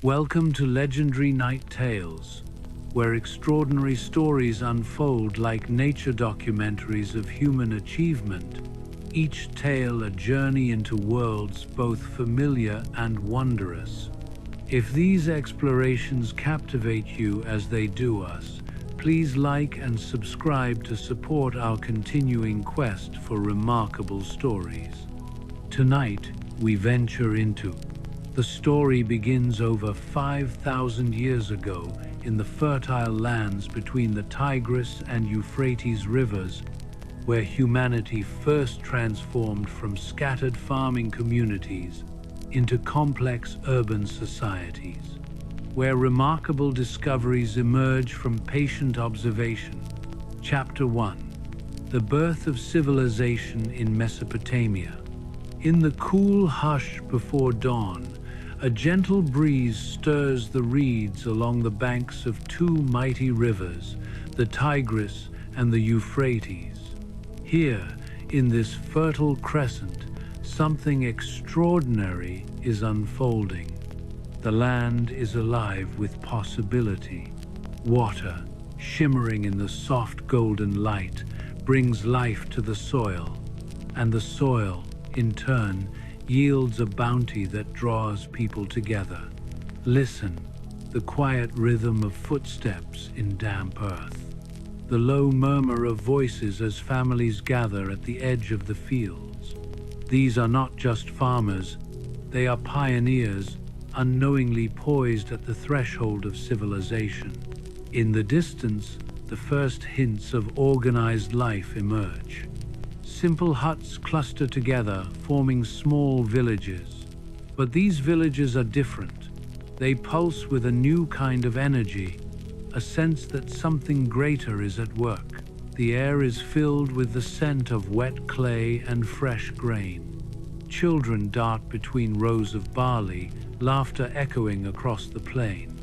Welcome to Legendary Night Tales, where extraordinary stories unfold like nature documentaries of human achievement, each tale a journey into worlds both familiar and wondrous. If these explorations captivate you as they do us, please like and subscribe to support our continuing quest for remarkable stories. Tonight, we venture into the story begins over 5,000 years ago in the fertile lands between the Tigris and Euphrates rivers, where humanity first transformed from scattered farming communities into complex urban societies, where remarkable discoveries emerge from patient observation. Chapter 1: The Birth of Civilization in Mesopotamia. In the cool hush before dawn, a gentle breeze stirs the reeds along the banks of two mighty rivers, the Tigris and the Euphrates. Here, in this fertile crescent, something extraordinary is unfolding. The land is alive with possibility. Water, shimmering in the soft golden light, brings life to the soil, and the soil, in turn, yields a bounty that draws people together. Listen, the quiet rhythm of footsteps in damp earth, the low murmur of voices as families gather at the edge of the fields. These are not just farmers, they are pioneers, unknowingly poised at the threshold of civilization. In the distance, the first hints of organized life emerge. Simple huts cluster together, forming small villages. But these villages are different. They pulse with a new kind of energy, a sense that something greater is at work. The air is filled with the scent of wet clay and fresh grain. Children dart between rows of barley, laughter echoing across the plain.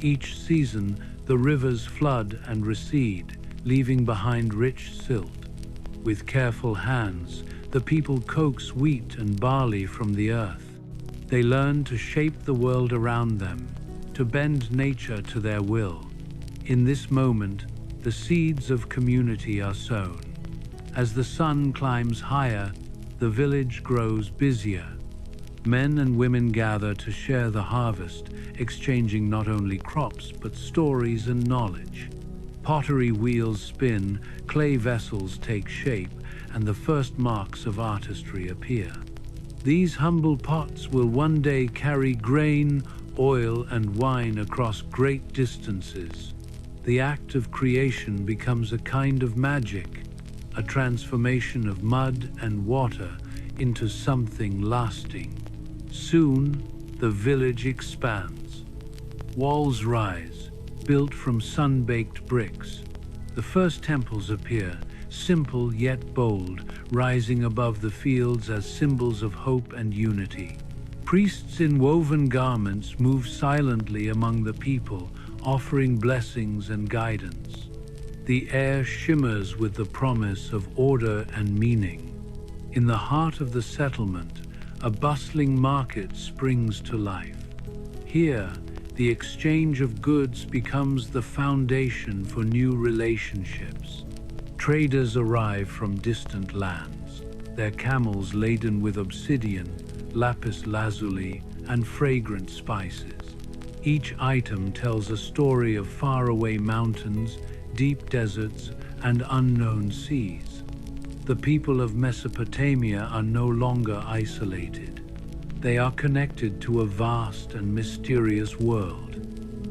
Each season, the rivers flood and recede, leaving behind rich silt. With careful hands, the people coax wheat and barley from the earth. They learn to shape the world around them, to bend nature to their will. In this moment, the seeds of community are sown. As the sun climbs higher, the village grows busier. Men and women gather to share the harvest, exchanging not only crops but stories and knowledge. Pottery wheels spin, clay vessels take shape, and the first marks of artistry appear. These humble pots will one day carry grain, oil, and wine across great distances. The act of creation becomes a kind of magic, a transformation of mud and water into something lasting. Soon, the village expands. Walls rise, built from sun-baked bricks. The first temples appear, simple yet bold, rising above the fields as symbols of hope and unity. Priests in woven garments move silently among the people, offering blessings and guidance. The air shimmers with the promise of order and meaning. In the heart of the settlement, a bustling market springs to life. Here, the exchange of goods becomes the foundation for new relationships. Traders arrive from distant lands, their camels laden with obsidian, lapis lazuli, and fragrant spices. Each item tells a story of faraway mountains, deep deserts, and unknown seas. The people of Mesopotamia are no longer isolated. They are connected to a vast and mysterious world.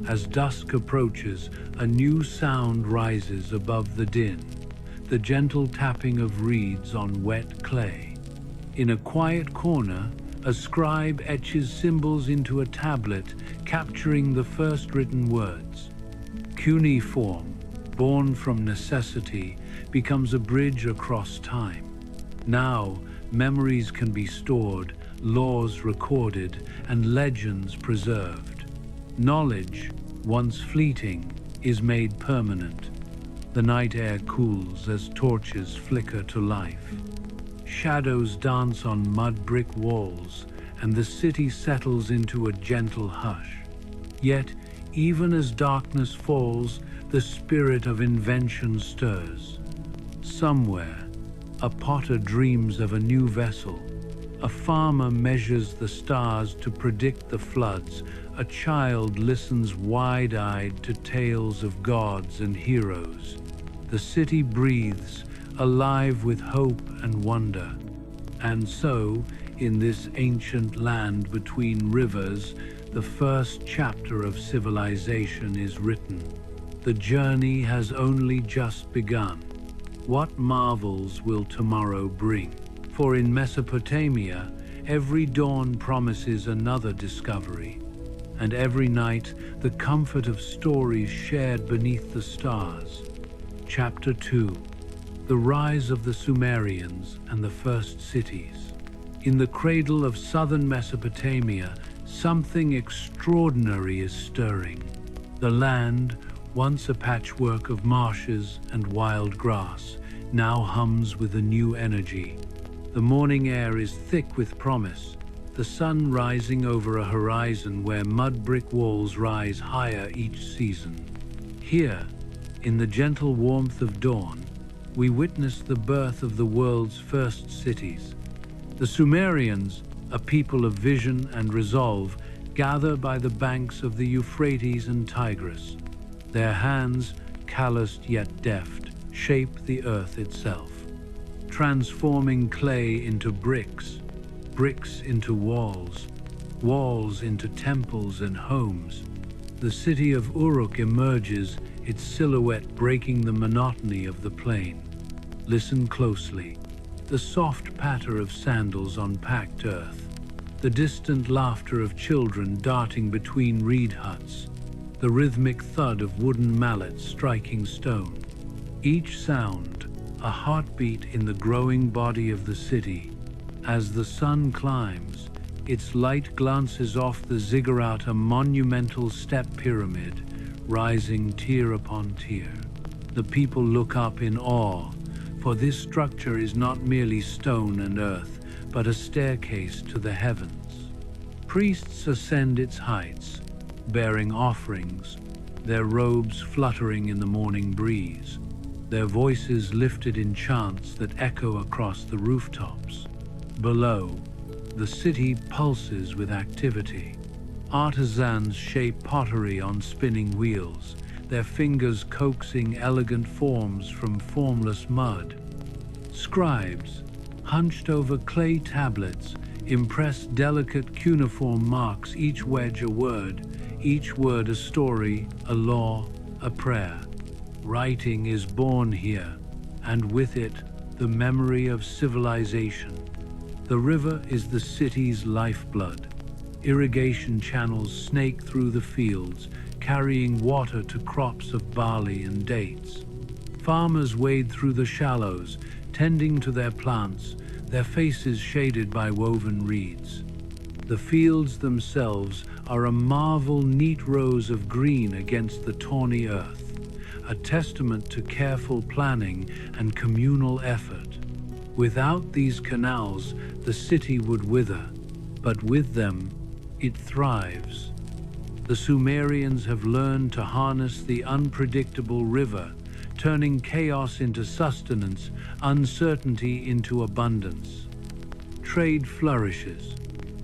As dusk approaches, a new sound rises above the din, the gentle tapping of reeds on wet clay. In a quiet corner, a scribe etches symbols into a tablet, capturing the first written words. Cuneiform, born from necessity, becomes a bridge across time. Now, memories can be stored, laws recorded, and legends preserved. Knowledge, once fleeting, is made permanent. The night air cools as torches flicker to life. Shadows dance on mud brick walls, and the city settles into a gentle hush. Yet, even as darkness falls, the spirit of invention stirs. Somewhere, a potter dreams of a new vessel. A farmer measures the stars to predict the floods. A child listens wide-eyed to tales of gods and heroes. The city breathes, alive with hope and wonder. And so, in this ancient land between rivers, the first chapter of civilization is written. The journey has only just begun. What marvels will tomorrow bring? For in Mesopotamia, every dawn promises another discovery, and every night the comfort of stories shared beneath the stars. Chapter 2. The Rise of the Sumerians and the First Cities. In the cradle of southern Mesopotamia, something extraordinary is stirring. The land, once a patchwork of marshes and wild grass, now hums with a new energy. The morning air is thick with promise, the sun rising over a horizon where mud brick walls rise higher each season. Here, in the gentle warmth of dawn, we witness the birth of the world's first cities. The Sumerians, a people of vision and resolve, gather by the banks of the Euphrates and Tigris. Their hands, calloused yet deft, shape the earth itself, transforming clay into bricks, bricks into walls, walls into temples and homes. The city of Uruk emerges, its silhouette breaking the monotony of the plain. Listen closely. The soft patter of sandals on packed earth, the distant laughter of children darting between reed huts, the rhythmic thud of wooden mallets striking stone. Each sound, a heartbeat in the growing body of the city. As the sun climbs, its light glances off the ziggurat, a monumental step pyramid, rising tier upon tier. The people look up in awe, for this structure is not merely stone and earth, but a staircase to the heavens. Priests ascend its heights, bearing offerings, their robes fluttering in the morning breeze, their voices lifted in chants that echo across the rooftops. Below, the city pulses with activity. Artisans shape pottery on spinning wheels, their fingers coaxing elegant forms from formless mud. Scribes, hunched over clay tablets, impress delicate cuneiform marks, each wedge a word a story, a law, a prayer. Writing is born here, and with it, the memory of civilization. The river is the city's lifeblood. Irrigation channels snake through the fields, carrying water to crops of barley and dates. Farmers wade through the shallows, tending to their plants, their faces shaded by woven reeds. The fields themselves are a marvel, neat rows of green against the tawny earth, a testament to careful planning and communal effort. Without these canals, the city would wither, but with them, it thrives. The Sumerians have learned to harness the unpredictable river, turning chaos into sustenance, uncertainty into abundance. Trade flourishes.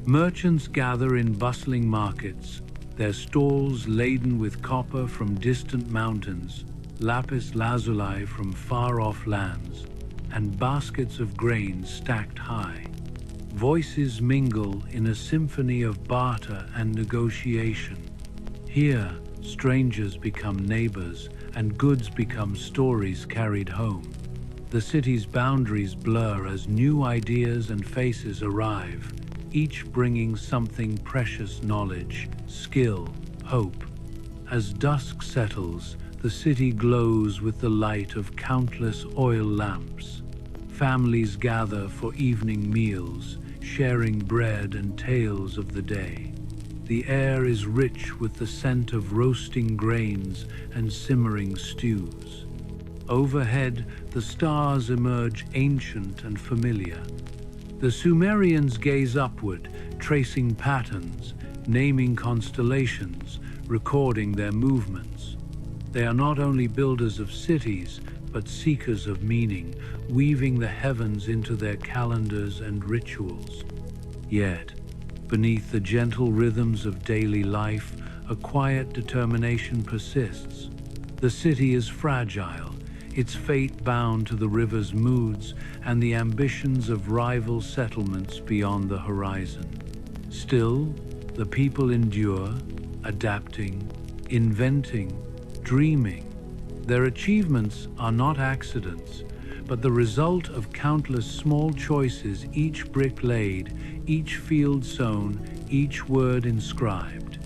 Merchants gather in bustling markets, their stalls laden with copper from distant mountains, lapis lazuli from far-off lands, and baskets of grain stacked high. Voices mingle in a symphony of barter and negotiation. Here, strangers become neighbors, and goods become stories carried home. The city's boundaries blur as new ideas and faces arrive, each bringing something precious: knowledge, skill, hope. As dusk settles, the city glows with the light of countless oil lamps. Families gather for evening meals, sharing bread and tales of the day. The air is rich with the scent of roasting grains and simmering stews. Overhead, the stars emerge ancient and familiar. The Sumerians gaze upward, tracing patterns, naming constellations, recording their movements. They are not only builders of cities, but seekers of meaning, weaving the heavens into their calendars and rituals. Yet, beneath the gentle rhythms of daily life, a quiet determination persists. The city is fragile, its fate bound to the river's moods and the ambitions of rival settlements beyond the horizon. Still, the people endure, adapting, inventing, dreaming. Their achievements are not accidents, but the result of countless small choices, each brick laid, each field sown, each word inscribed.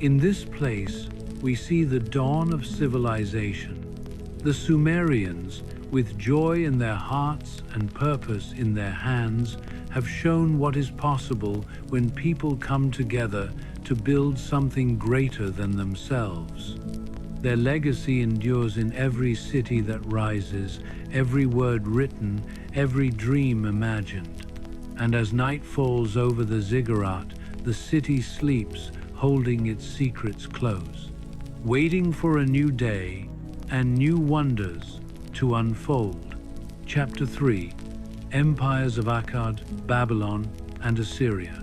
In this place, we see the dawn of civilization. The Sumerians, with joy in their hearts and purpose in their hands, have shown what is possible when people come together to build something greater than themselves. Their legacy endures in every city that rises, every word written, every dream imagined. And as night falls over the ziggurat, the city sleeps, holding its secrets close, waiting for a new day and new wonders to unfold. Chapter 3: Empires of Akkad, Babylon, and Assyria.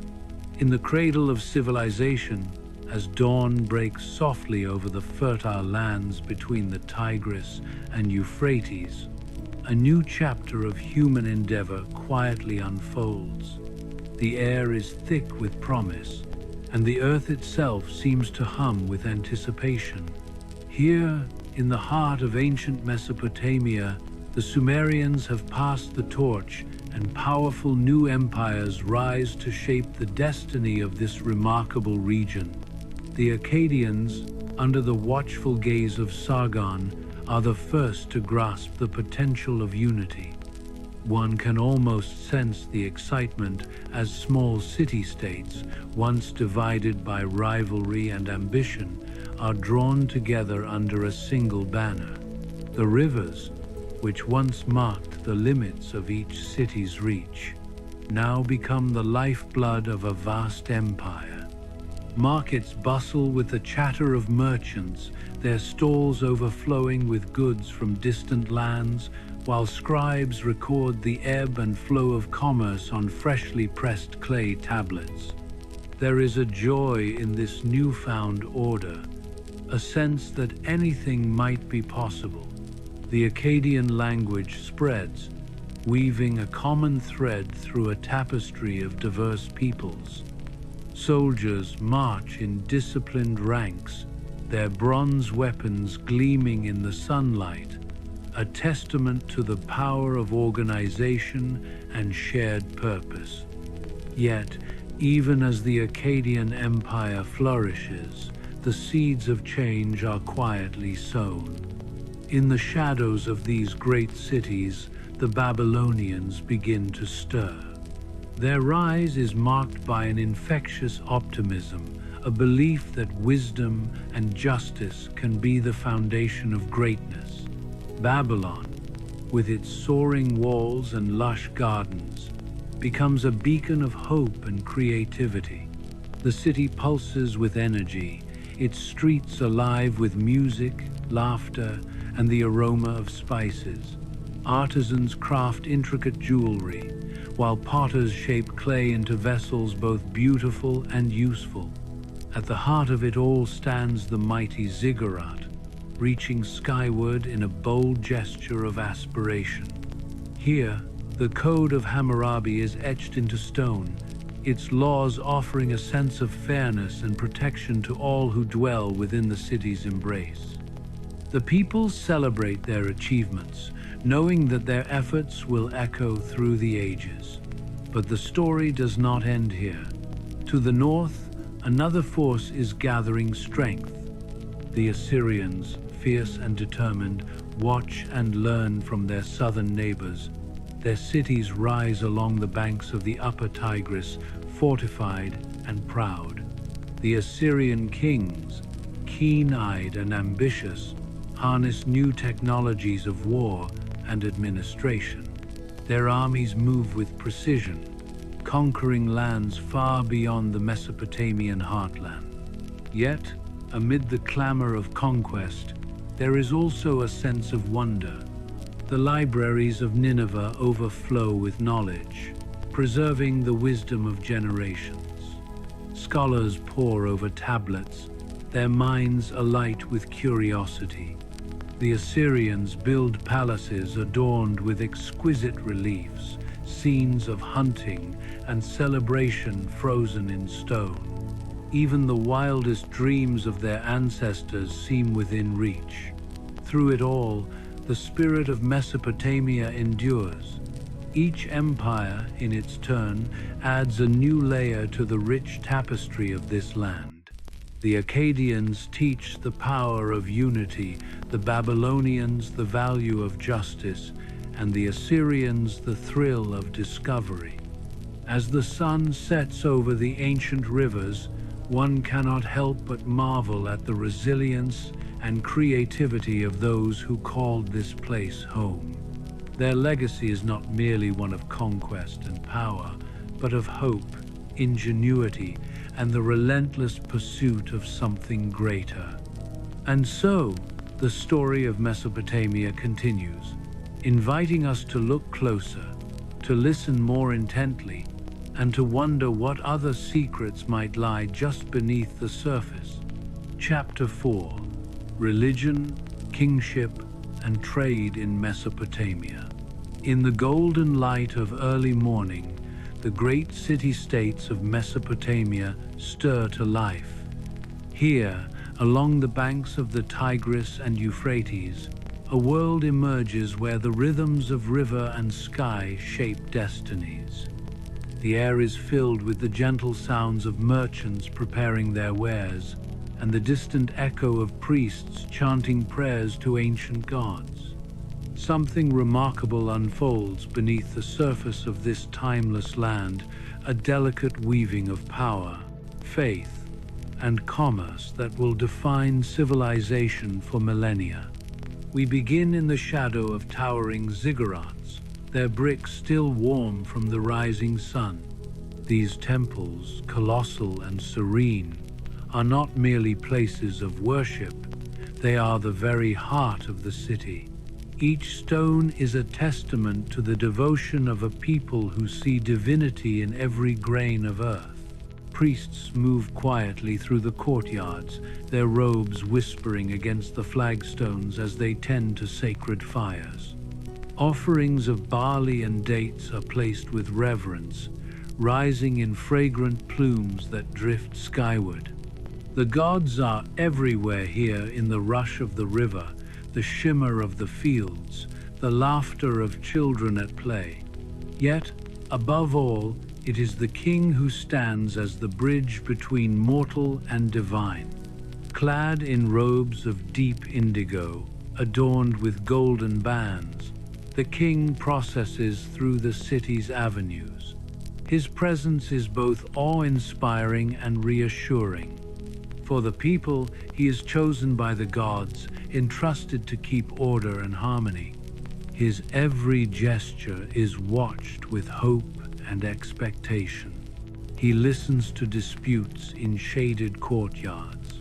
In the cradle of civilization, as dawn breaks softly over the fertile lands between the Tigris and Euphrates, a new chapter of human endeavor quietly unfolds. The air is thick with promise, and the earth itself seems to hum with anticipation. Here, in the heart of ancient Mesopotamia, the Sumerians have passed the torch, and powerful new empires rise to shape the destiny of this remarkable region. The Akkadians, under the watchful gaze of Sargon, are the first to grasp the potential of unity. One can almost sense the excitement as small city-states, once divided by rivalry and ambition, are drawn together under a single banner. The rivers, which once marked the limits of each city's reach, now become the lifeblood of a vast empire. Markets bustle with the chatter of merchants, their stalls overflowing with goods from distant lands, while scribes record the ebb and flow of commerce on freshly pressed clay tablets. There is a joy in this newfound order, a sense that anything might be possible. The Akkadian language spreads, weaving a common thread through a tapestry of diverse peoples. Soldiers march in disciplined ranks, their bronze weapons gleaming in the sunlight, a testament to the power of organization and shared purpose. Yet, even as the Akkadian Empire flourishes, the seeds of change are quietly sown. In the shadows of these great cities, the Babylonians begin to stir. Their rise is marked by an infectious optimism, a belief that wisdom and justice can be the foundation of greatness. Babylon, with its soaring walls and lush gardens, becomes a beacon of hope and creativity. The city pulses with energy, its streets alive with music, laughter, and the aroma of spices. Artisans craft intricate jewelry, while potters shape clay into vessels both beautiful and useful. At the heart of it all stands the mighty ziggurat, reaching skyward in a bold gesture of aspiration. Here, the code of Hammurabi is etched into stone, its laws offering a sense of fairness and protection to all who dwell within the city's embrace. The people celebrate their achievements, knowing that their efforts will echo through the ages. But the story does not end here. To the north, another force is gathering strength. The Assyrians, fierce and determined, watch and learn from their southern neighbors. Their cities rise along the banks of the upper Tigris, fortified and proud. The Assyrian kings, keen-eyed and ambitious, harness new technologies of war and administration. Their armies move with precision, conquering lands far beyond the Mesopotamian heartland. Yet, amid the clamor of conquest, there is also a sense of wonder. The libraries of Nineveh overflow with knowledge, preserving the wisdom of generations. Scholars pore over tablets, their minds alight with curiosity. The Assyrians build palaces adorned with exquisite reliefs, scenes of hunting and celebration frozen in stone. Even the wildest dreams of their ancestors seem within reach. Through it all, the spirit of Mesopotamia endures. Each empire, in its turn, adds a new layer to the rich tapestry of this land. The Akkadians teach the power of unity, the Babylonians the value of justice, and the Assyrians the thrill of discovery. As the sun sets over the ancient rivers, one cannot help but marvel at the resilience and creativity of those who called this place home. Their legacy is not merely one of conquest and power, but of hope, ingenuity, and the relentless pursuit of something greater. And so, the story of Mesopotamia continues, inviting us to look closer, to listen more intently, and to wonder what other secrets might lie just beneath the surface. Chapter 4: Religion, Kingship, and Trade in Mesopotamia. In the golden light of early morning, the great city-states of Mesopotamia stir to life. Here, along the banks of the Tigris and Euphrates, a world emerges where the rhythms of river and sky shape destinies. The air is filled with the gentle sounds of merchants preparing their wares, and the distant echo of priests chanting prayers to ancient gods. Something remarkable unfolds beneath the surface of this timeless land, a delicate weaving of power, faith, and commerce that will define civilization for millennia. We begin in the shadow of towering ziggurats, their bricks still warm from the rising sun. These temples, colossal and serene, are not merely places of worship, they are the very heart of the city. Each stone is a testament to the devotion of a people who see divinity in every grain of earth. Priests move quietly through the courtyards, their robes whispering against the flagstones as they tend to sacred fires. Offerings of barley and dates are placed with reverence, rising in fragrant plumes that drift skyward. The gods are everywhere here, in the rush of the river, the shimmer of the fields, the laughter of children at play. Yet, above all, it is the king who stands as the bridge between mortal and divine. Clad in robes of deep indigo, adorned with golden bands, the king processes through the city's avenues. His presence is both awe-inspiring and reassuring. For the people, he is chosen by the gods, entrusted to keep order and harmony. His every gesture is watched with hope and expectation. He listens to disputes in shaded courtyards,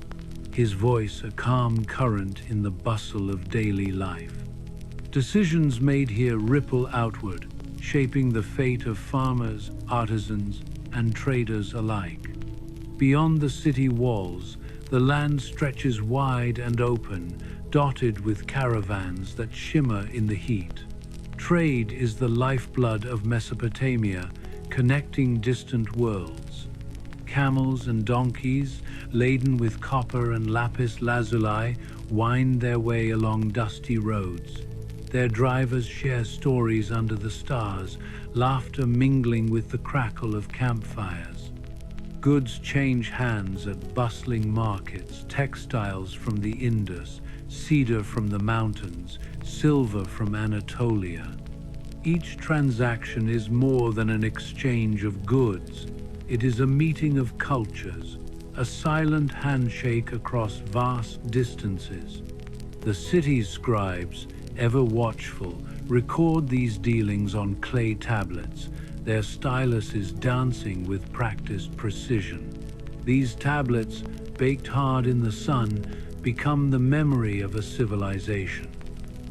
his voice a calm current in the bustle of daily life. Decisions made here ripple outward, shaping the fate of farmers, artisans, and traders alike. Beyond the city walls, the land stretches wide and open, dotted with caravans that shimmer in the heat. Trade is the lifeblood of Mesopotamia, connecting distant worlds. Camels and donkeys, laden with copper and lapis lazuli, wind their way along dusty roads. Their drivers share stories under the stars, laughter mingling with the crackle of campfires. Goods change hands at bustling markets, textiles from the Indus, cedar from the mountains, silver from Anatolia. Each transaction is more than an exchange of goods. It is a meeting of cultures, a silent handshake across vast distances. The city's scribes, ever watchful, record these dealings on clay tablets, their styluses dancing with practiced precision. These tablets, baked hard in the sun, become the memory of a civilization.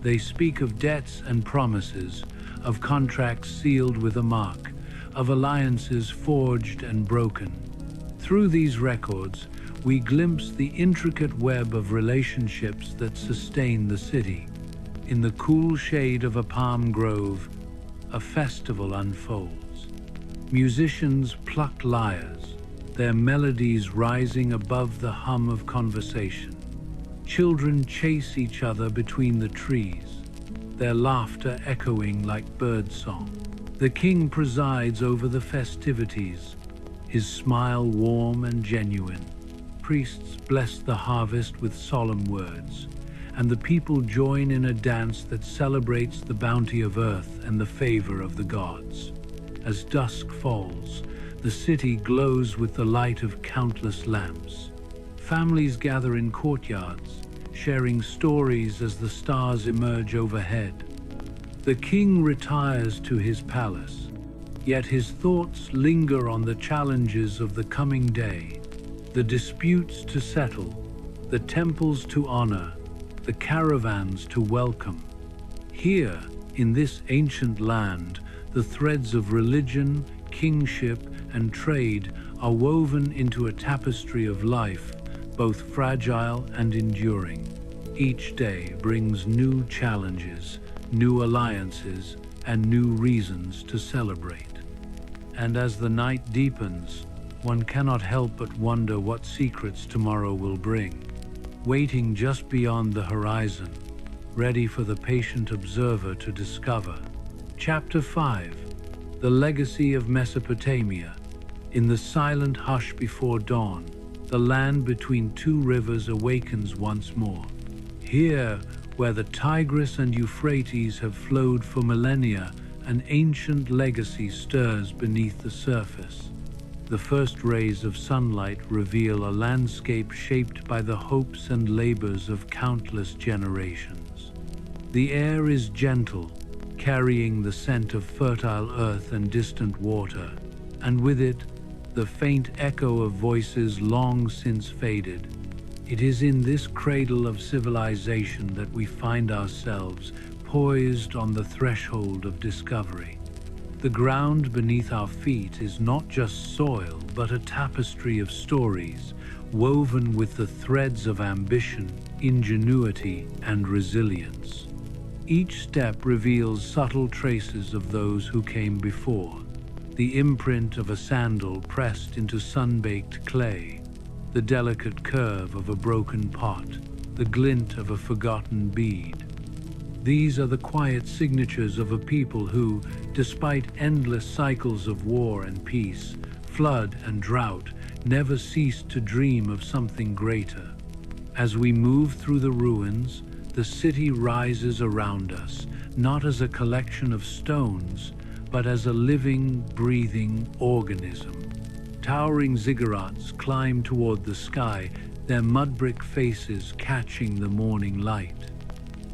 They speak of debts and promises, of contracts sealed with a mark, of alliances forged and broken. Through these records, we glimpse the intricate web of relationships that sustain the city. In the cool shade of a palm grove, a festival unfolds. Musicians pluck lyres, their melodies rising above the hum of conversation. Children chase each other between the trees, their laughter echoing like birdsong. The king presides over the festivities, his smile warm and genuine. Priests bless the harvest with solemn words, and the people join in a dance that celebrates the bounty of earth and the favor of the gods. As dusk falls, the city glows with the light of countless lamps. Families gather in courtyards, sharing stories as the stars emerge overhead. The king retires to his palace, yet his thoughts linger on the challenges of the coming day. The disputes to settle, the temples to honor, the caravans to welcome. Here, in this ancient land, the threads of religion, kingship, and trade are woven into a tapestry of life, both fragile and enduring. Each day brings new challenges, new alliances, and new reasons to celebrate. And as the night deepens, one cannot help but wonder what secrets tomorrow will bring, waiting just beyond the horizon, ready for the patient observer to discover. Chapter 5: The Legacy of Mesopotamia. In the silent hush before dawn, the land between two rivers awakens once more. Here, where the Tigris and Euphrates have flowed for millennia, an ancient legacy stirs beneath the surface. The first rays of sunlight reveal a landscape shaped by the hopes and labors of countless generations. The air is gentle, carrying the scent of fertile earth and distant water, and with it, the faint echo of voices long since faded. It is in this cradle of civilization that we find ourselves, poised on the threshold of discovery. The ground beneath our feet is not just soil, but a tapestry of stories, woven with the threads of ambition, ingenuity, and resilience. Each step reveals subtle traces of those who came before, the imprint of a sandal pressed into sun-baked clay, the delicate curve of a broken pot, the glint of a forgotten bead. These are the quiet signatures of a people who, despite endless cycles of war and peace, flood and drought, never ceased to dream of something greater. As we move through the ruins, the city rises around us, not as a collection of stones, but as a living, breathing organism. Towering ziggurats climb toward the sky, their mud-brick faces catching the morning light.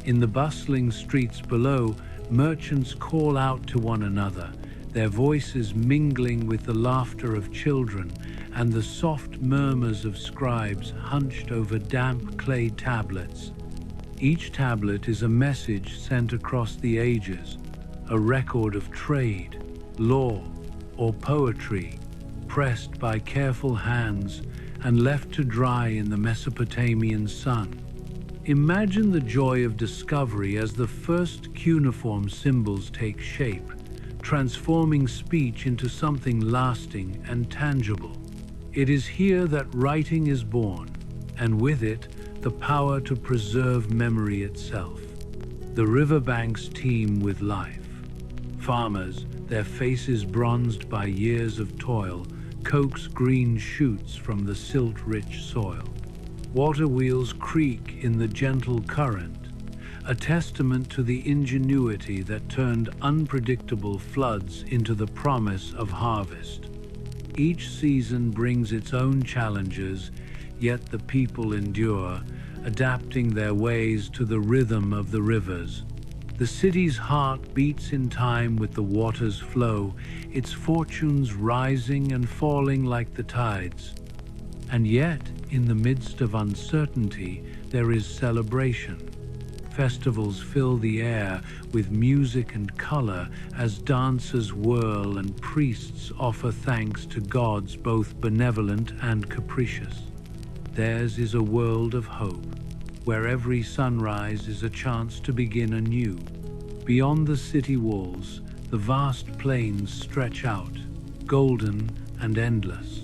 In the bustling streets below, merchants call out to one another, their voices mingling with the laughter of children and the soft murmurs of scribes hunched over damp clay tablets. Each tablet is a message sent across the ages, a record of trade, law, or poetry, pressed by careful hands and left to dry in the Mesopotamian sun. Imagine the joy of discovery as the first cuneiform symbols take shape, transforming speech into something lasting and tangible. It is here that writing is born, and with it, the power to preserve memory itself. The riverbanks teem with life. Farmers, their faces bronzed by years of toil, coax green shoots from the silt-rich soil. Water wheels creak in the gentle current, a testament to the ingenuity that turned unpredictable floods into the promise of harvest. Each season brings its own challenges, yet the people endure, adapting their ways to the rhythm of the rivers. The city's heart beats in time with the water's flow, its fortunes rising and falling like the tides. And yet, in the midst of uncertainty, there is celebration. Festivals fill the air with music and color as dancers whirl and priests offer thanks to gods both benevolent and capricious. Theirs is a world of hope, where every sunrise is a chance to begin anew. Beyond the city walls, the vast plains stretch out, golden and endless.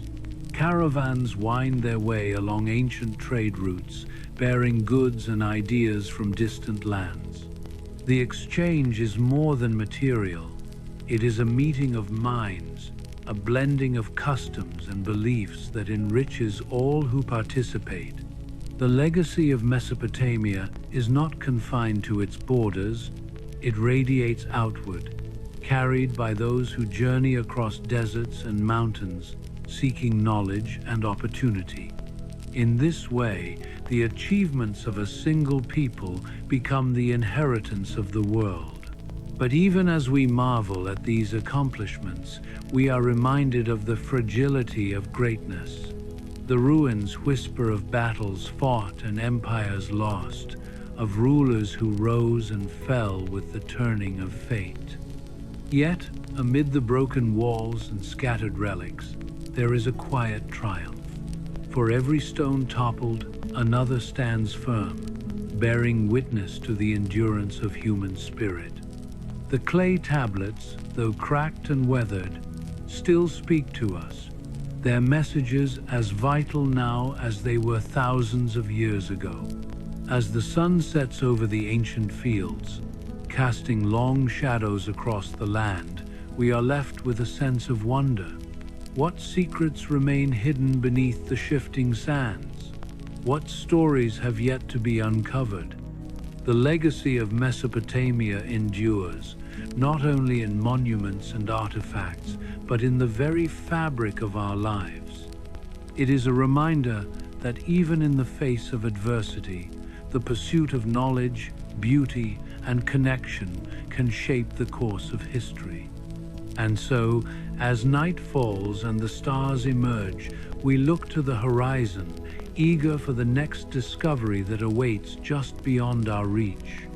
Caravans wind their way along ancient trade routes, bearing goods and ideas from distant lands. The exchange is more than material. It is a meeting of minds, a blending of customs and beliefs that enriches all who participate. The legacy of Mesopotamia is not confined to its borders. It radiates outward, carried by those who journey across deserts and mountains, seeking knowledge and opportunity. In this way, the achievements of a single people become the inheritance of the world. But even as we marvel at these accomplishments, we are reminded of the fragility of greatness. The ruins whisper of battles fought and empires lost, of rulers who rose and fell with the turning of fate. Yet, amid the broken walls and scattered relics, there is a quiet triumph. For every stone toppled, another stands firm, bearing witness to the endurance of human spirit. The clay tablets, though cracked and weathered, still speak to us, their messages as vital now as they were thousands of years ago. As the sun sets over the ancient fields, casting long shadows across the land, we are left with a sense of wonder. What secrets remain hidden beneath the shifting sands? What stories have yet to be uncovered? The legacy of Mesopotamia endures, not only in monuments and artifacts, but in the very fabric of our lives. It is a reminder that even in the face of adversity, the pursuit of knowledge, beauty, and connection can shape the course of history. And so, as night falls and the stars emerge, we look to the horizon, eager for the next discovery that awaits just beyond our reach.